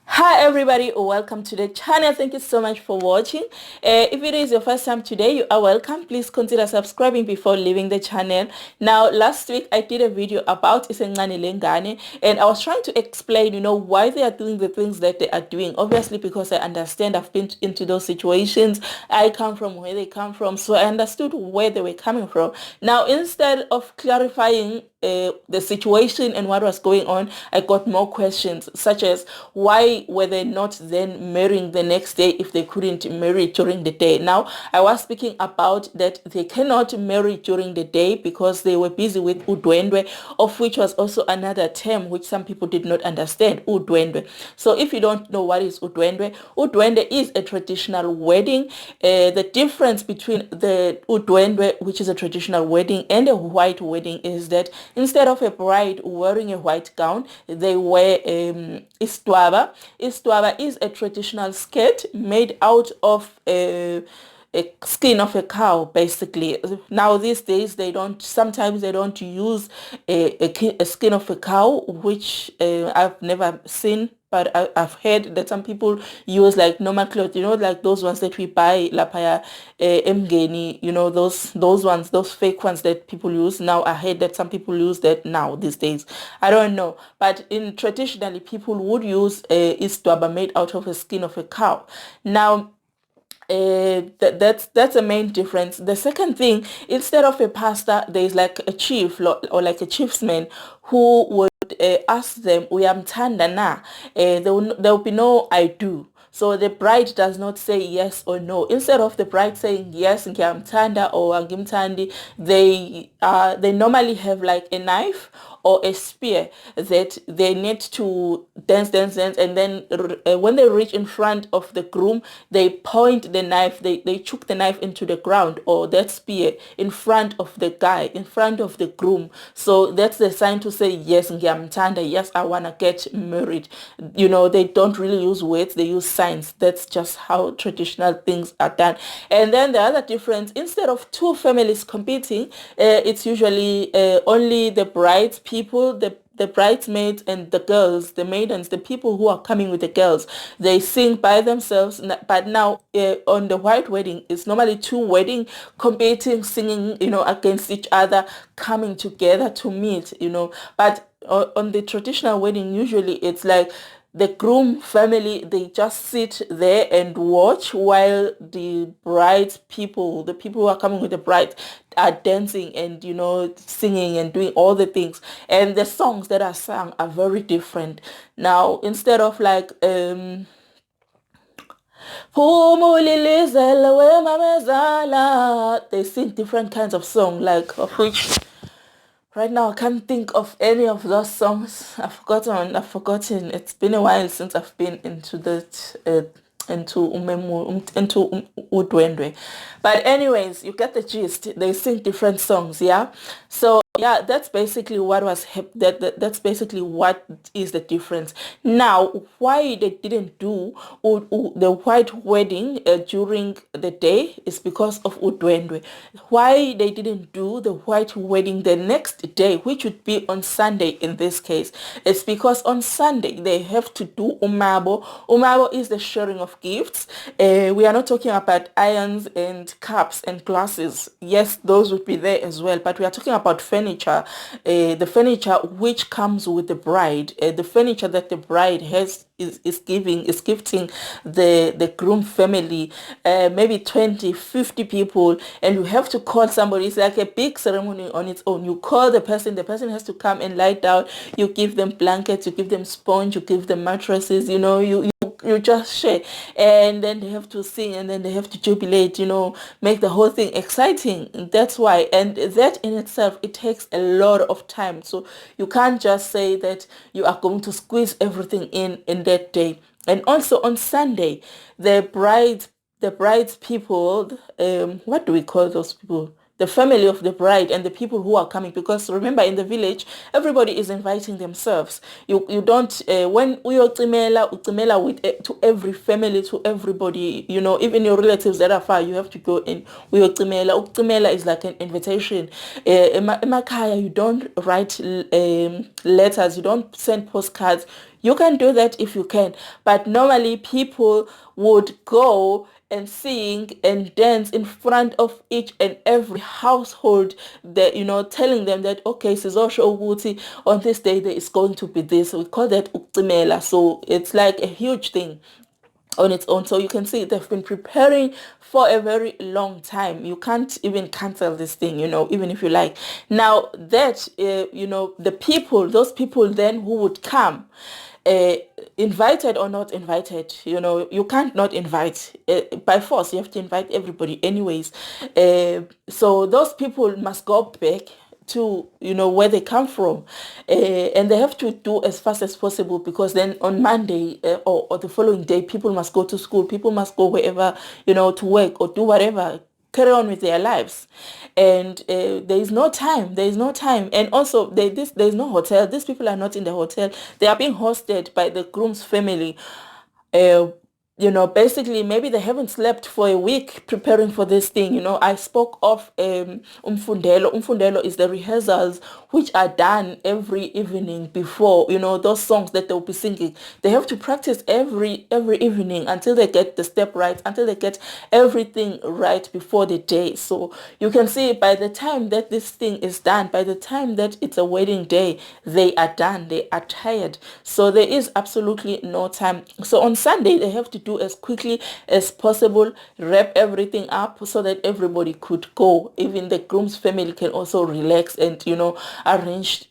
Hi everybody, welcome to the channel. Thank you so much for watching. If it is your first time today, you are welcome. Please consider subscribing before leaving the channel. Now, last week I did a video about ISENCANE LENGANE, and I was trying to explain, why they are doing the things that they are doing. Obviously, because I understand, I've been into those situations. I come from where they come from, so I understood where they were coming from. Now, instead of clarifying the situation and what was going on, I got more questions, such as why were they not then marrying the next day if they couldn't marry during the day? Now, I was speaking about that they cannot marry during the day because they were busy with udwendwe, of which was also another term which some people did not understand, udwendwe. So if you don't know what is udwendwe, udwendwe is a traditional wedding. The difference between the udwendwe, which is a traditional wedding, and a white wedding is that instead of a bride wearing a white gown, they wear istwaba. Istwaba is a traditional skirt made out of a skin of a cow, basically. Now these days sometimes they don't use a skin of a cow, which I've never seen, but I've heard that some people use like normal clothes, like those ones that we buy lapaya emgeni, those ones, those fake ones that people use. Now I heard that some people use that now these days. I don't know, but in traditionally people would use istwaba made out of a skin of a cow. Now that's the main difference. The second thing, instead of a pastor, there is like a chief or like a chiefsman who would ask them, "Uyamthanda na?" There will be no "I do." So the bride does not say yes or no. Instead of the bride saying yes, ngiyamthanda or angimthandi, they normally have like a knife or a spear that they need to dance, and then when they reach in front of the groom, they point the knife, they chuck the knife into the ground, or that spear in front of the guy, in front of the groom. So that's the sign to say yes, ngiyamthanda, yes, I want to get married. They don't really use words, they use signs. That's just how traditional things are done. And then the other difference, instead of two families competing, it's usually only the bride's people, the bridesmaids and the girls, the maidens, the people who are coming with the girls, they sing by themselves. But now on the white wedding, it's normally two wedding competing, singing, against each other, coming together to meet, But on the traditional wedding, usually it's like the groom family, they just sit there and watch while the bride's people, the people who are coming with the bride, are dancing and singing and doing all the things. And the songs that are sung are very different. Now, instead of like they sing different kinds of song, like of which right now I can't think of any of those songs. I've forgotten. It's been a while since I've been into that into udwendwe. But anyways, you get the gist. They sing different songs, yeah. So yeah, that's basically that's basically what is the difference. Now, why they didn't do the white wedding during the day is because of udwendwe. Why they didn't do the white wedding the next day, which would be on Sunday in this case, it's because on Sunday they have to do umabo. Umabo is the sharing of gifts. We are not talking about irons and cups and glasses. Yes, those would be there as well, but we are talking about furniture, the furniture which comes with the bride, the furniture that the bride is gifting the groom family, maybe 20, 50 people, and you have to call somebody. It's like a big ceremony on its own. You call the person has to come and lie down. You give them blankets, you give them sponge, you give them mattresses, you just share, and then they have to sing, and then they have to jubilate, make the whole thing exciting. That's why, and that in itself, it takes a lot of time. So you can't just say that you are going to squeeze everything in that day. And also on Sunday, the bride's people, what do we call those people? The family of the bride and the people who are coming, because remember, in the village everybody is inviting themselves. You don't when uyocimela with to every family, to everybody, even your relatives that are far, you have to go in. Uyocimela is like an invitation. Emakhaya, you don't write letters, you don't send postcards. You can do that if you can, but normally people would go and sing and dance in front of each and every household, that, telling them that, okay, sizosho ukuthi on this day there is going to be this. We call that ukucimela. So it's like a huge thing on its own. So you can see they've been preparing for a very long time. You can't even cancel this thing, even if you like. Now that, those people then who would come, uh, invited or not invited, you can't not invite. By force, you have to invite everybody anyways. So those people must go back to where they come from, and they have to do as fast as possible, because then on Monday, or the following day, people must go to school, people must go wherever, to work or do whatever, carry on with their lives. And there is no time, and also there is no hotel. These people are not in the hotel, they are being hosted by the groom's family. uh, Basically, maybe they haven't slept for a week preparing for this thing. I spoke of umfundelo. Umfundelo is the rehearsals which are done every evening before, those songs that they'll be singing. They have to practice every evening until they get the step right, until they get everything right before the day. So you can see, by the time that this thing is done, by the time that it's a wedding day, they are done, they are tired. So there is absolutely no time. So on Sunday, they have to do as quickly as possible, wrap everything up so that everybody could go. Even the groom's family can also relax and, arrange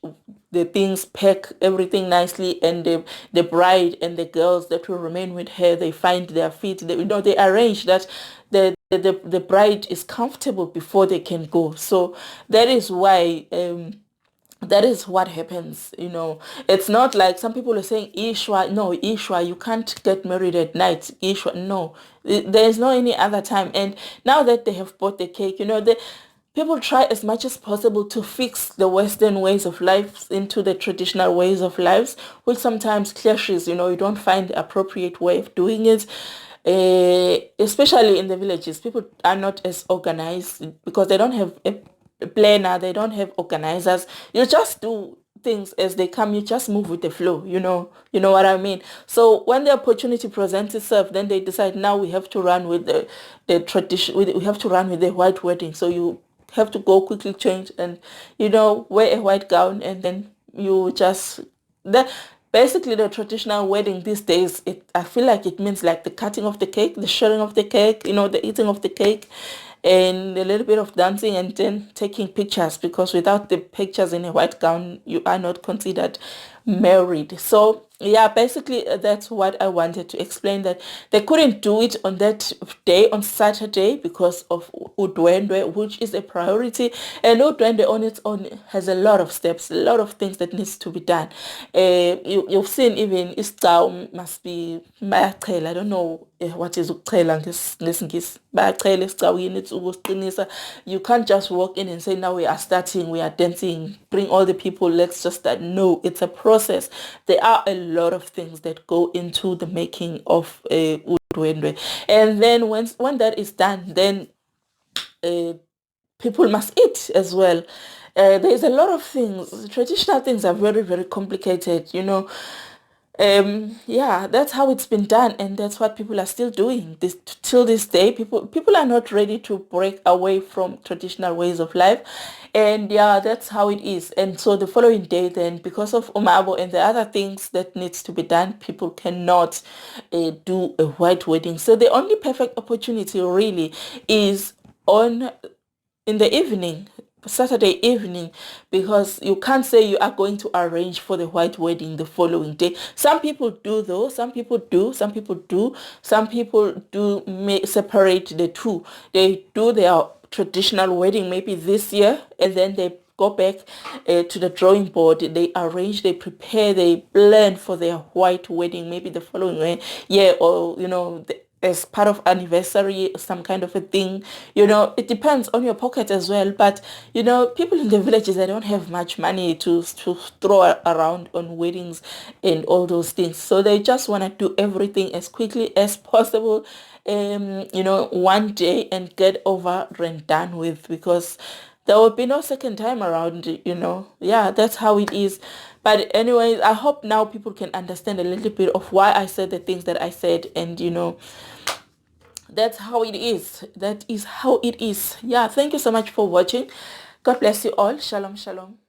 the things, pack everything nicely, and the bride and the girls that will remain with her, they find their feet. They arrange that the bride is comfortable before they can go. So that is why, that is what happens. It's not like some people are saying Ishwa. No, Ishwa, you can't get married at night. Ishwa, no. There is no any other time. And now that they have bought the cake, people try as much as possible to fix the Western ways of life into the traditional ways of lives, which sometimes clashes. You don't find the appropriate way of doing it. Especially in the villages, people are not as organized because they don't have a planner, they don't have organizers. You just do things as they come, you just move with the flow. You know what I mean. So when the opportunity presents itself, then they decide, now we have to run with the tradition, we have to run with the white wedding. So you have to go quickly change and wear a white gown, and then you just the basically the traditional wedding these days, I feel like it means like the cutting of the cake, the sharing of the cake, the eating of the cake, and a little bit of dancing, and then taking pictures, because without the pictures in a white gown, you are not considered married. So yeah, basically that's what I wanted to explain, that they couldn't do it on that day, on Saturday, because of udwendwe, which is a priority. And udwendwe on its own has a lot of steps, a lot of things that needs to be done. You've seen even isicao must be bayachela. I don't know what is ukuchela ngesingisi. Bayachela esicawini, it's ukuqinisa. You can't just walk in and say, now we are starting, we are dancing, bring all the people, let's just start. No, it's a process. There are a lot of things that go into the making of udwendwe. And then when that is done, then people must eat as well. There's a lot of things. Traditional things are very, very complicated. Yeah, that's how it's been done, and that's what people are still doing this till this day. People are not ready to break away from traditional ways of life, and yeah, that's how it is. And so the following day, then, because of umabo and the other things that needs to be done, people cannot do a white wedding. So the only perfect opportunity really is on in the evening, Saturday evening, because you can't say you are going to arrange for the white wedding the following day. Some people do though, some people do separate the two. They do their traditional wedding maybe this year, and then they go back to the drawing board. They arrange, they prepare, they plan for their white wedding maybe the following year, or as part of anniversary, some kind of a thing. It depends on your pocket as well. But people in the villages, they don't have much money to throw around on weddings and all those things, so they just want to do everything as quickly as possible, one day, and get over and done with, because there will be no second time around, yeah, that's how it is. But anyways, I hope now people can understand a little bit of why I said the things that I said, and that's how it is. That is how it is. Yeah, thank you so much for watching. God bless you all. Shalom, shalom.